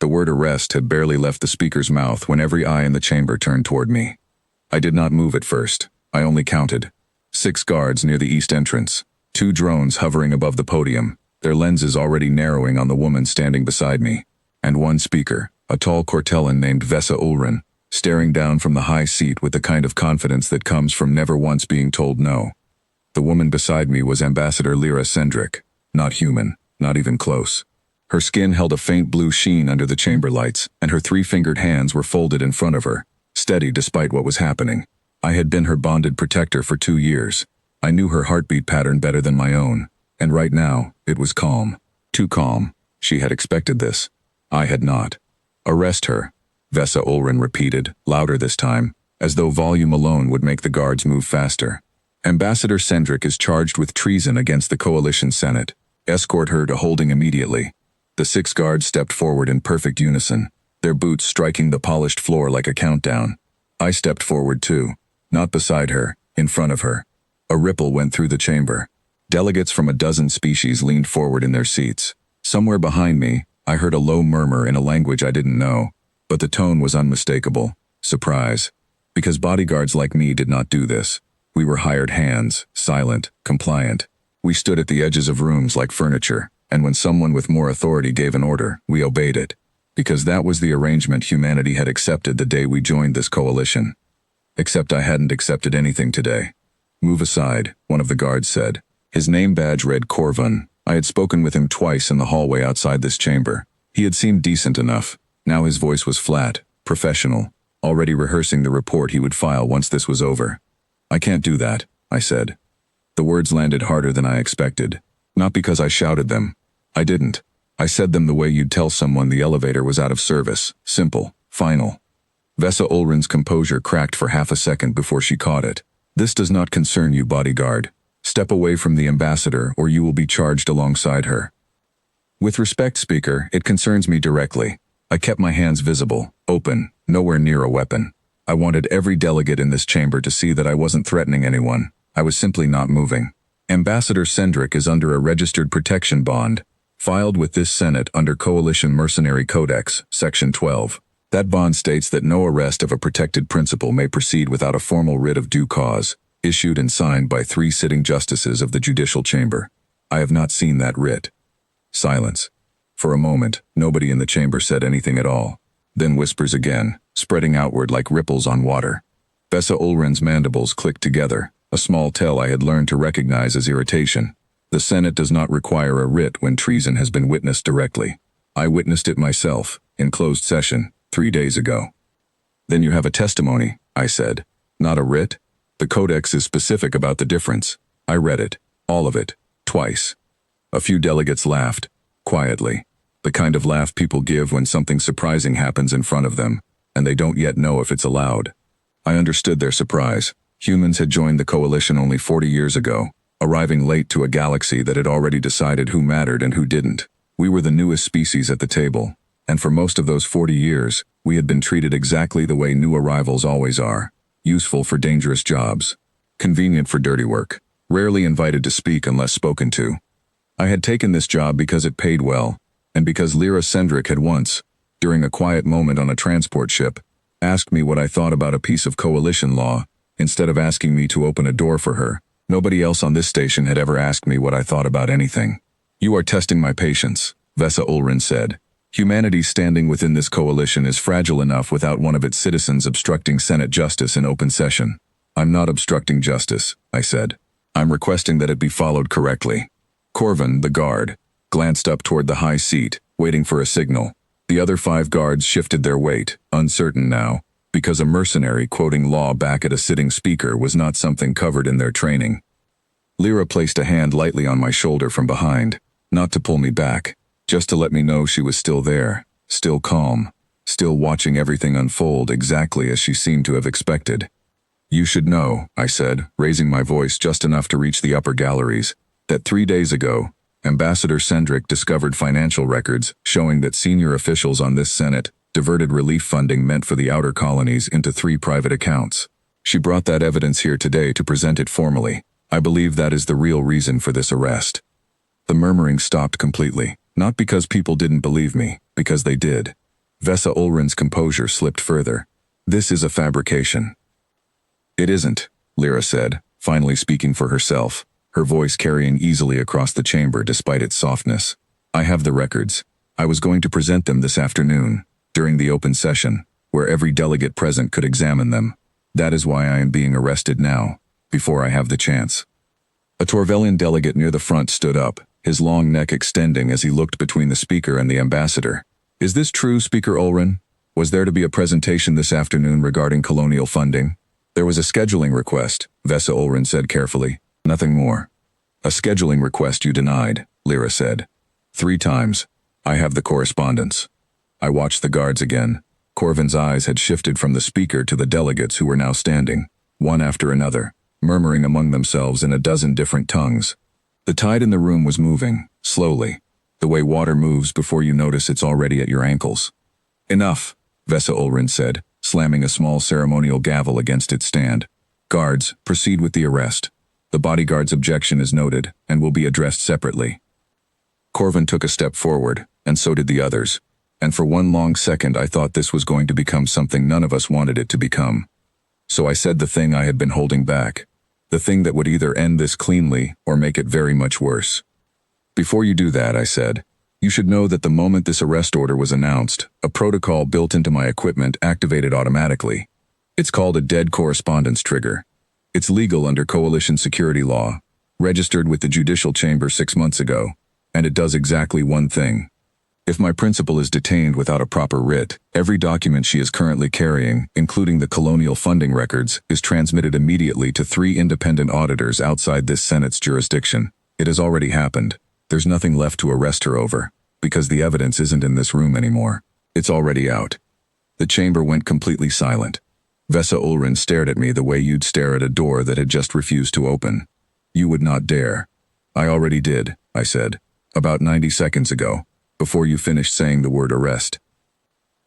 The word arrest had barely left the speaker's mouth when every eye in the chamber turned toward me. I did not move at first. I only counted. 6 guards near the east entrance, 2 drones hovering above the podium, their lenses already narrowing on the woman standing beside me, and 1 speaker, a tall Cortellan named Vesa Ulrin, staring down from the high seat with the kind of confidence that comes from never once being told no. The woman beside me was Ambassador Lyra Sendrick, not human, not even close. Her skin held a faint blue sheen under the chamber lights, and her 3-fingered hands were folded in front of her, steady despite what was happening. I had been her bonded protector for 2 years. I knew her heartbeat pattern better than my own, and right now, it was calm. Too calm. She had expected this. I had not. Arrest her, Vesa Ulrin repeated, louder this time, as though volume alone would make the guards move faster. Ambassador Sendrick is charged with treason against the Coalition Senate. Escort her to holding immediately. The 6 guards stepped forward in perfect unison, their boots striking the polished floor like a countdown. I stepped forward too. Not beside her, in front of her. A ripple went through the chamber. Delegates from a dozen species leaned forward in their seats. Somewhere behind me, I heard a low murmur in a language I didn't know, but the tone was unmistakable. Surprise. Because bodyguards like me did not do this. We were hired hands, silent, compliant. We stood at the edges of rooms like furniture, and when someone with more authority gave an order, we obeyed it. Because that was the arrangement humanity had accepted the day we joined this coalition. Except I hadn't accepted anything today. Move aside, one of the guards said. His name badge read Corvin. I had spoken with him twice in the hallway outside this chamber. He had seemed decent enough. Now his voice was flat, professional, already rehearsing the report he would file once this was over. I can't do that, I said. The words landed harder than I expected. Not because I shouted them. I didn't. I said them the way you'd tell someone the elevator was out of service. Simple. Final. Vesa Ulrin's composure cracked for half a second before she caught it. This does not concern you, bodyguard. Step away from the ambassador or you will be charged alongside her. With respect, speaker, it concerns me directly. I kept my hands visible, open, nowhere near a weapon. I wanted every delegate in this chamber to see that I wasn't threatening anyone. I was simply not moving. Ambassador Sendrick is under a registered protection bond, filed with this Senate under Coalition Mercenary Codex, Section 12. That bond states that no arrest of a protected principal may proceed without a formal writ of due cause, issued and signed by 3 sitting justices of the judicial chamber. I have not seen that writ. Silence. For a moment, nobody in the chamber said anything at all. Then whispers again, spreading outward like ripples on water. Vesa Ulrin's mandibles clicked together, a small tell I had learned to recognize as irritation. The Senate does not require a writ when treason has been witnessed directly. I witnessed it myself, in closed session, 3 days ago. Then you have a testimony, I said. Not a writ? The codex is specific about the difference. I read it, all of it, twice. A few delegates laughed, quietly. The kind of laugh people give when something surprising happens in front of them, and they don't yet know if it's allowed. I understood their surprise. Humans had joined the coalition only 40 years ago, arriving late to a galaxy that had already decided who mattered and who didn't. We were the newest species at the table. And for most of those 40 years, we had been treated exactly the way new arrivals always are. Useful for dangerous jobs. Convenient for dirty work. Rarely invited to speak unless spoken to. I had taken this job because it paid well, and because Lyra Sendrick had once, during a quiet moment on a transport ship, asked me what I thought about a piece of coalition law, instead of asking me to open a door for her. Nobody else on this station had ever asked me what I thought about anything. You are testing my patience, Vesa Ulrin said. Humanity's standing within this coalition is fragile enough without one of its citizens obstructing Senate justice in open session. I'm not obstructing justice, I said. I'm requesting that it be followed correctly. Corvin, the guard, glanced up toward the high seat, waiting for a signal. The other 5 guards shifted their weight, uncertain now, because a mercenary quoting law back at a sitting speaker was not something covered in their training. Lyra placed a hand lightly on my shoulder from behind, not to pull me back, just to let me know she was still there, still calm, still watching everything unfold exactly as she seemed to have expected. You should know, I said, raising my voice just enough to reach the upper galleries, that 3 days ago, Ambassador Sendrick discovered financial records showing that senior officials on this Senate diverted relief funding meant for the outer colonies into 3 private accounts. She brought that evidence here today to present it formally. I believe that is the real reason for this arrest. The murmuring stopped completely, not because people didn't believe me, because they did. Vesa Ulrin's composure slipped further. This is a fabrication. It isn't, Lyra said, finally speaking for herself, her voice carrying easily across the chamber despite its softness. I have the records. I was going to present them this afternoon, during the open session, where every delegate present could examine them. That is why I am being arrested now, before I have the chance. A Torvelian delegate near the front stood up, his long neck extending as he looked between the speaker and the ambassador. Is this true, Speaker Ulrin? Was there to be a presentation this afternoon regarding colonial funding? There was a scheduling request, Vesa Ulrin said carefully. Nothing more. A scheduling request you denied, Lyra said. 3 times. I have the correspondence. I watched the guards again. Corvin's eyes had shifted from the speaker to the delegates who were now standing, one after another, murmuring among themselves in a dozen different tongues. The tide in the room was moving, slowly, the way water moves before you notice it's already at your ankles. Enough, Vesa Ulrin said, slamming a small ceremonial gavel against its stand. Guards, proceed with the arrest. The bodyguard's objection is noted and will be addressed separately. Corvin took a step forward, and so did the others, and for one long second I thought this was going to become something none of us wanted it to become. So I said the thing I had been holding back, the thing that would either end this cleanly or make it very much worse. Before you do that, I said, you should know that the moment this arrest order was announced, a protocol built into my equipment activated automatically. It's called a dead correspondence trigger. It's legal under coalition security law, registered with the Judicial Chamber 6 months ago, and it does exactly one thing. If my principal is detained without a proper writ, every document she is currently carrying, including the colonial funding records, is transmitted immediately to 3 independent auditors outside this Senate's jurisdiction. It has already happened. There's nothing left to arrest her over, because the evidence isn't in this room anymore. It's already out. The chamber went completely silent. Vesa Ulrin stared at me the way you'd stare at a door that had just refused to open. You would not dare. I already did, I said, about 90 seconds ago, before you finished saying the word arrest.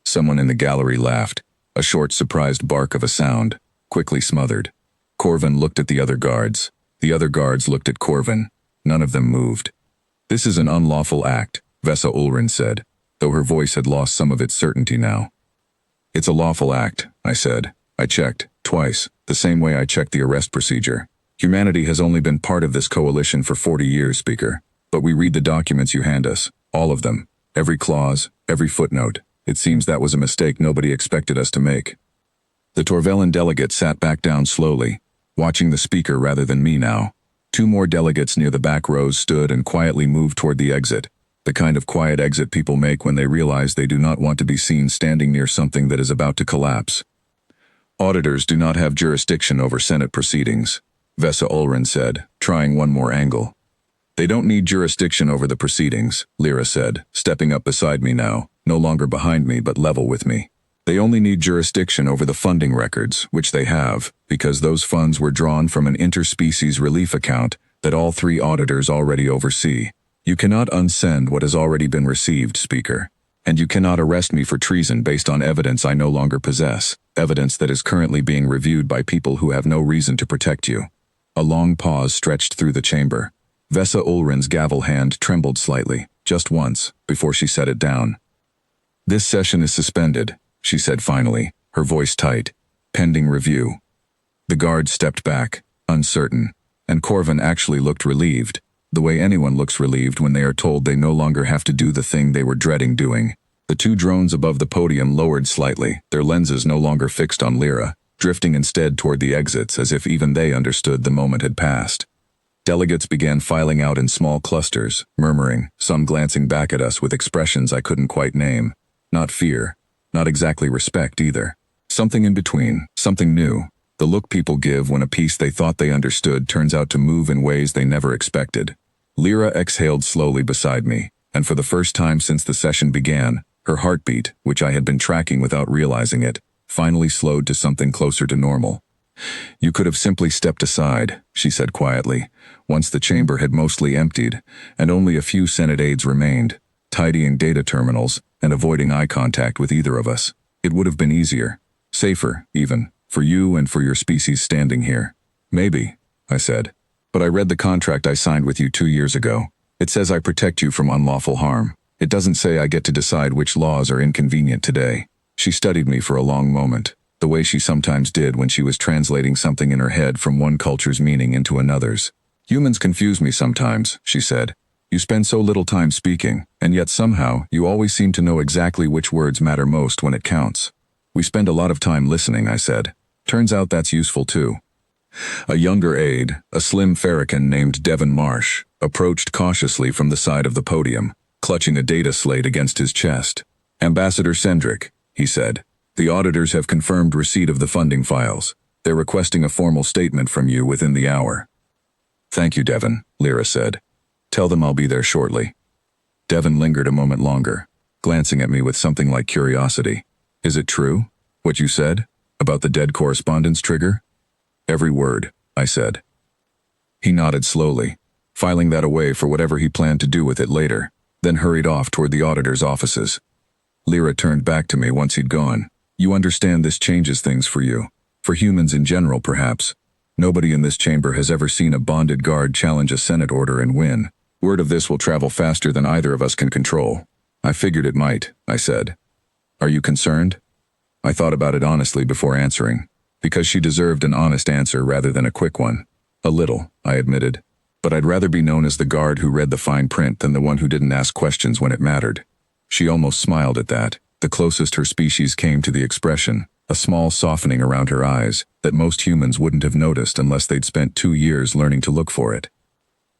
Someone in the gallery laughed, a short surprised bark of a sound, quickly smothered. Corvin looked at the other guards. The other guards looked at Corvin. None of them moved. This is an unlawful act, Vesa Ulrin said, though her voice had lost some of its certainty now. It's a lawful act, I said. I checked, twice, the same way I checked the arrest procedure. Humanity has only been part of this coalition for 40 years, Speaker. But we read the documents you hand us, all of them, every clause, every footnote. It seems that was a mistake nobody expected us to make. The Torvelian delegate sat back down slowly, watching the speaker rather than me now. 2 more delegates near the back rows stood and quietly moved toward the exit, the kind of quiet exit people make when they realize they do not want to be seen standing near something that is about to collapse. Auditors do not have jurisdiction over Senate proceedings, Vesa Ulrin said, trying one more angle. They don't need jurisdiction over the proceedings, Lyra said, stepping up beside me now, no longer behind me but level with me. They only need jurisdiction over the funding records, which they have, because those funds were drawn from an interspecies relief account that all 3 auditors already oversee. You cannot unsend what has already been received, Speaker. And you cannot arrest me for treason based on evidence I no longer possess, evidence that is currently being reviewed by people who have no reason to protect you. A long pause stretched through the chamber. Vesa Ulrin's gavel hand trembled slightly, just once, before she set it down. This session is suspended, she said finally, her voice tight, pending review. The guard stepped back, uncertain, and Corvin actually looked relieved, the way anyone looks relieved when they are told they no longer have to do the thing they were dreading doing. The 2 drones above the podium lowered slightly, their lenses no longer fixed on Lyra, drifting instead toward the exits as if even they understood the moment had passed. Delegates began filing out in small clusters, murmuring, some glancing back at us with expressions I couldn't quite name. Not fear, not exactly respect either. Something in between, something new. The look people give when a piece they thought they understood turns out to move in ways they never expected. Lyra exhaled slowly beside me, and for the first time since the session began, her heartbeat, which I had been tracking without realizing it, finally slowed to something closer to normal. You could have simply stepped aside, she said quietly, once the chamber had mostly emptied, and only a few Senate aides remained, tidying data terminals and avoiding eye contact with either of us. It would have been easier, safer, even, for you and for your species standing here. Maybe, I said. But I read the contract I signed with you 2 years ago. It says I protect you from unlawful harm. It doesn't say I get to decide which laws are inconvenient today. She studied me for a long moment, the way she sometimes did when she was translating something in her head from one culture's meaning into another's. Humans confuse me sometimes, she said. You spend so little time speaking, and yet somehow you always seem to know exactly which words matter most when it counts. We spend a lot of time listening, I said. Turns out that's useful too. A younger aide, a slim Farrakhan named Devon Marsh, approached cautiously from the side of the podium, clutching a data slate against his chest. Ambassador Cendric, he said, the auditors have confirmed receipt of the funding files. They're requesting a formal statement from you within the hour. Thank you, Devon, Lyra said. Tell them I'll be there shortly. Devon lingered a moment longer, glancing at me with something like curiosity. Is it true, what you said, about the dead correspondence trigger? Every word, I said. He nodded slowly, filing that away for whatever he planned to do with it later, then hurried off toward the auditor's offices. Lyra turned back to me once he'd gone. You understand this changes things for you. For humans in general, perhaps. Nobody in this chamber has ever seen a bonded guard challenge a Senate order and win. Word of this will travel faster than either of us can control. I figured it might, I said. Are you concerned? I thought about it honestly before answering, because she deserved an honest answer rather than a quick one. A little, I admitted. But I'd rather be known as the guard who read the fine print than the one who didn't ask questions when it mattered. She almost smiled at that, the closest her species came to the expression, a small softening around her eyes that most humans wouldn't have noticed unless they'd spent 2 years learning to look for it.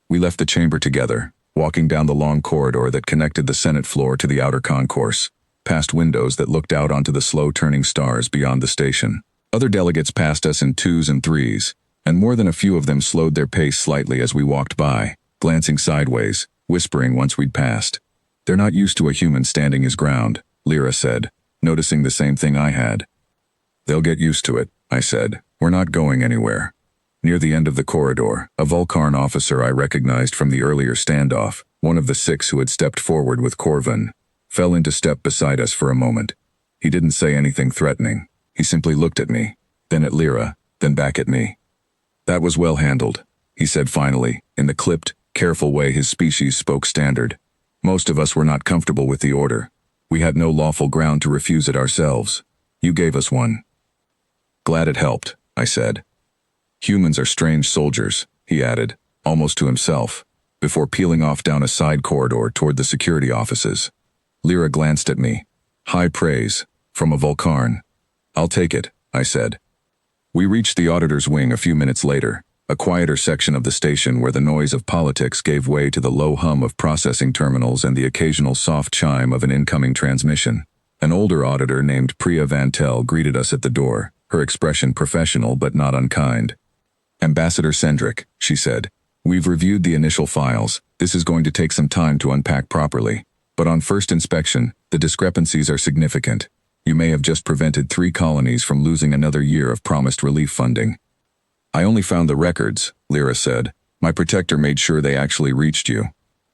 We left the chamber together, walking down the long corridor that connected the Senate floor to the outer concourse, past windows that looked out onto the slow-turning stars beyond the station. Other delegates passed us in 2s and 3s, and more than a few of them slowed their pace slightly as we walked by, glancing sideways, whispering once we'd passed. They're not used to a human standing his ground, Lyra said, noticing the same thing I had. They'll get used to it, I said. We're not going anywhere. Near the end of the corridor, a Vulcan officer I recognized from the earlier standoff, one of the 6 who had stepped forward with Corvin, fell into step beside us for a moment. He didn't say anything threatening. He simply looked at me, then at Lyra, then back at me. That was well handled, he said finally, in the clipped, careful way his species spoke standard. Most of us were not comfortable with the order. We had no lawful ground to refuse it ourselves. You gave us one. Glad it helped, I said. Humans are strange soldiers, he added, almost to himself, before peeling off down a side corridor toward the security offices. Lyra glanced at me. High praise, from a Vulcan. I'll take it, I said. We reached the auditor's wing a few minutes later, a quieter section of the station where the noise of politics gave way to the low hum of processing terminals and the occasional soft chime of an incoming transmission. An older auditor named Priya Vantel greeted us at the door, her expression professional but not unkind. Ambassador Cendric, she said, we've reviewed the initial files. This is going to take some time to unpack properly. But on first inspection, the discrepancies are significant. You may have just prevented 3 colonies from losing another year of promised relief funding. I only found the records, Lyra said. My protector made sure they actually reached you.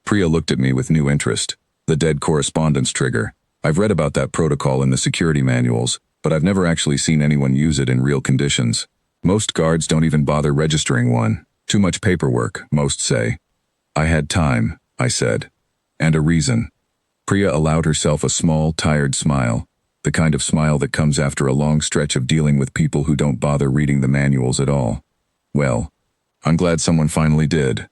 Priya looked at me with new interest. The dead correspondence trigger. I've read about that protocol in the security manuals, but I've never actually seen anyone use it in real conditions. Most guards don't even bother registering one. Too much paperwork, most say. I had time, I said. And a reason. Priya allowed herself a small, tired smile, the kind of smile that comes after a long stretch of dealing with people who don't bother reading the manuals at all. Well, I'm glad someone finally did.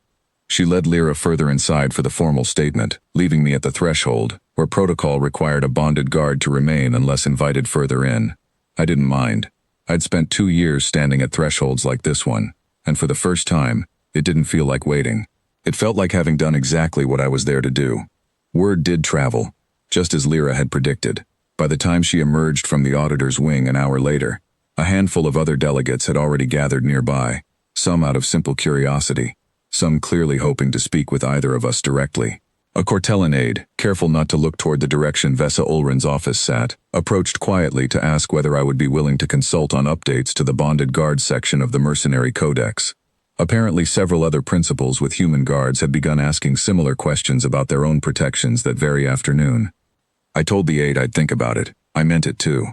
She led Lyra further inside for the formal statement, leaving me at the threshold, where protocol required a bonded guard to remain unless invited further in. I didn't mind. I'd spent 2 years standing at thresholds like this one, and for the first time, it didn't feel like waiting. It felt like having done exactly what I was there to do. Word did travel, just as Lyra had predicted. By the time she emerged from the auditor's wing an hour later, a handful of other delegates had already gathered nearby, some out of simple curiosity, some clearly hoping to speak with either of us directly. A Cortellan aide, careful not to look toward the direction Vesa Ulrin's office sat, approached quietly to ask whether I would be willing to consult on updates to the bonded guard section of the Mercenary Codex. Apparently several other principals with human guards had begun asking similar questions about their own protections that very afternoon. I told the aide I'd think about it. I meant it too.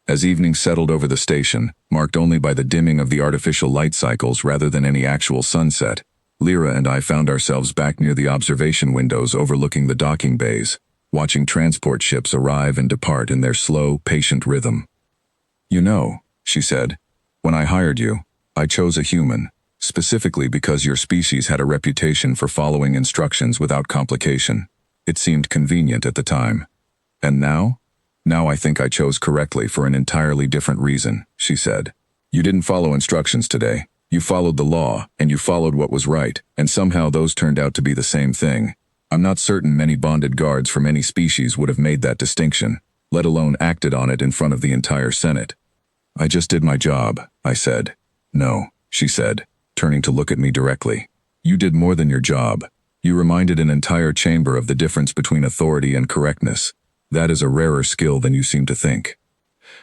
As evening settled over the station, marked only by the dimming of the artificial light cycles rather than any actual sunset, Lyra and I found ourselves back near the observation windows overlooking the docking bays. watching transport ships arrive and depart in their slow, patient rhythm. "You know," she said, "when I hired you, I chose a human, specifically because your species had a reputation for following instructions without complication. It seemed convenient at the time. And now? Now I think I chose correctly for an entirely different reason," she said. "You didn't follow instructions today. You followed the law, and you followed what was right, and somehow those turned out to be the same thing. I'm not certain many bonded guards from any species would have made that distinction, let alone acted on it in front of the entire Senate." "I just did my job," I said. "No," she said, turning to look at me directly. "You did more than your job. You reminded an entire chamber of the difference between authority and correctness. That is a rarer skill than you seem to think."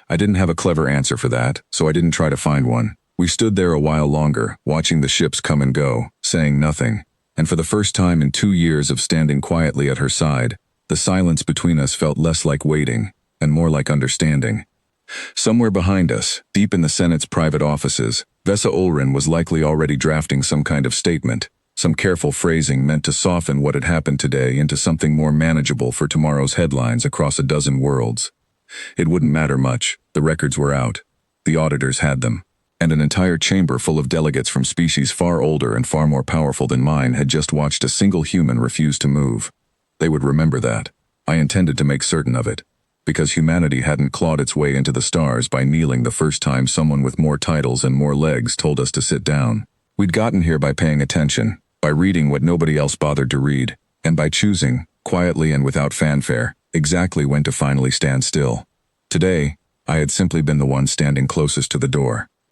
I didn't have a clever answer for that, so I didn't try to find one. We stood there a while longer, watching the ships come and go, saying nothing, and for the first time in 2 years of standing quietly at her side, the silence between us felt less like waiting, and more like understanding. Somewhere behind us, deep in the Senate's private offices, Vesa Ulrin was likely already drafting some kind of statement, some careful phrasing meant to soften what had happened today into something more manageable for tomorrow's headlines across a dozen worlds. It wouldn't matter much. The records were out. The auditors had them. And an entire chamber full of delegates from species far older and far more powerful than mine had just watched a single human refuse to move. They would remember that. I intended to make certain of it, because humanity hadn't clawed its way into the stars by kneeling the first time someone with more titles and more legs told us to sit down. We'd gotten here by paying attention, by reading what nobody else bothered to read, and by choosing, quietly and without fanfare, exactly when to finally stand still. Today, I had simply been the one standing closest to the door.